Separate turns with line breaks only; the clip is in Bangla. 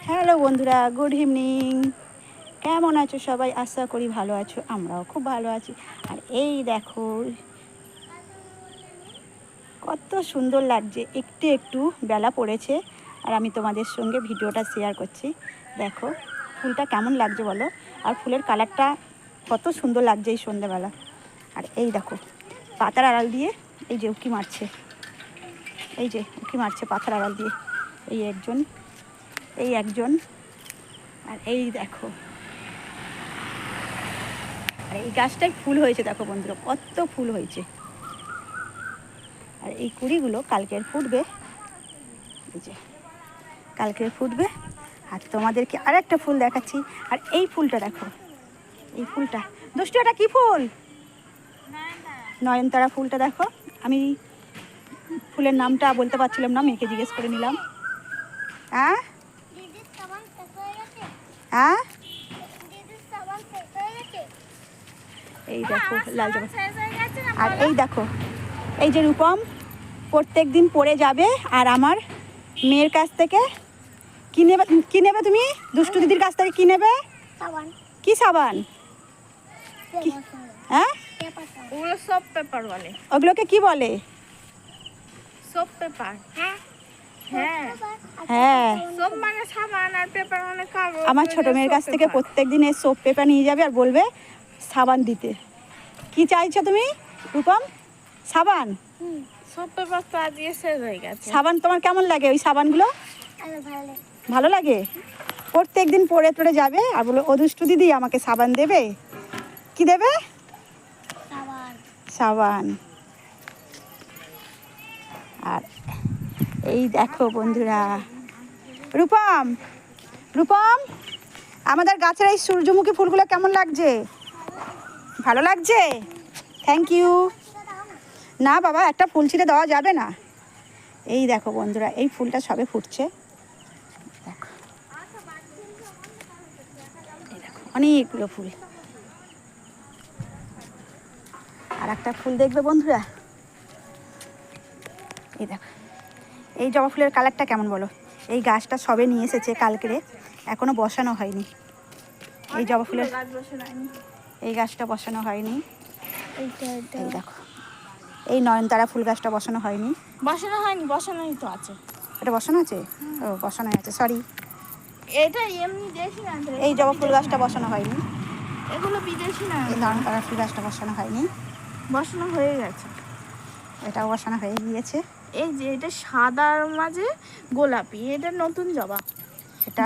হ্যালো বন্ধুরা, গুড ইভিনিং। কেমন আছো সবাই? আশা করি ভালো আছো, আমরাও খুব ভালো আছি। আর এই দেখো কত সুন্দর লাগছে, একটু একটু বেলা পড়েছে আর আমি তোমাদের সঙ্গে ভিডিওটা শেয়ার করছি। দেখো ফুলটা কেমন লাগছে বলো, আর ফুলের কালারটা কত সুন্দর লাগছে এই সন্ধ্যেবেলা। আর এই দেখো পাতার আড়াল দিয়ে এই যে উঁকি মারছে, এই যে উঁকি মারছে পাতার আড়াল দিয়ে এই একজন। আর এই দেখো, আর এই গাছটায় ফুল হয়েছে, দেখো বন্ধুরা কত ফুল হয়েছে। আর এই কুড়িগুলো কালকের ফুটবে, এই যে কালকের ফুটবে। আর তোমাদেরকে আর একটা ফুল দেখাচ্ছি। আর এই ফুলটা দেখো, এই ফুলটা দুষ্টু, এটা কি ফুল? নয়নতারা ফুলটা দেখো। আমি ফুলের নামটা বলতে পারছিলাম না, মেয়েকে জিজ্ঞেস করে নিলাম। হ্যাঁ হ্যাঁ, এই দেখো লাল জামা। আর এই দেখো, এই যে রূপম প্রত্যেক দিন পরে যাবে আর আমার মেয়ের কাছ থেকে কি নেবে তুমি? দুষ্টু দিদির কাছ থেকে কি নেবে? কি সাবান? হ্যাঁ,
ওগুলো সব পেপার বলে।
ওগুলোকে কি বলে?
সব পেপার। হ্যাঁ
হ্যাঁ,
সব মানে সাবান আর পেপার মানে কাগজ।
আমার ছোট মেয়ের কাছ থেকে প্রত্যেক দিন এই সোপ পেপার নিয়ে যাবে আর বলবে সাবান দিতে। কি চাইছো তুমি রূপম? সাবান?
সব পেপার তো আজকে শেষ হয়ে গেছে।
সাবান তোমার কেমন লাগে ওই সাবানগুলো? ভালো লাগে। প্রত্যেক দিন পরে টরে যাবে আর বলবে ও দুষ্টু দিদি আমাকে সাবান দেবে। কি দেবে? সাবান। আর এই দেখো বন্ধুরা, রূপম রূপম আমাদের গাছের এই সূর্যমুখী ফুলগুলো কেমন লাগছে? ভালো লাগছে? Thank you. না বাবা, একটা ফুল ছিঁড়ে দেওয়া যাবে না। এই দেখো বন্ধুরা, এই ফুলটা সবে ফুটছে, দেখো এই দেখো অনেকগুলো ফুল। আর একটা ফুল দেখবে বন্ধুরা, এই দেখো এই জবা ফুলের কালারটা কেমন বলো? এই গাছটা সবে নিয়ে এসেছে কালকেরে, এখনো বসানো হয়নি। এই জবা ফুলের এই গাছটা বসানো হয়নি। এই দেখো এই নয়নতারা ফুল গাছটা বসানো হয়নি।
বসানোই তো আছে।
এটা বসানো আছে? ও বসানো আছে, সরি।
এটা এমনি দেশি না,
এই জবা ফুল গাছটা বসানো হয়নি।
এগুলো বিদেশি না।
এই নয়নতারা ফুল গাছটা বসানো হয়নি।
বসানো হয়ে গেছে।
এটাও বসানো হয়ে গিয়েছে।
এই যে এটা সাদার মাঝে গোলাপি, এটা নতুন জবা।
এটা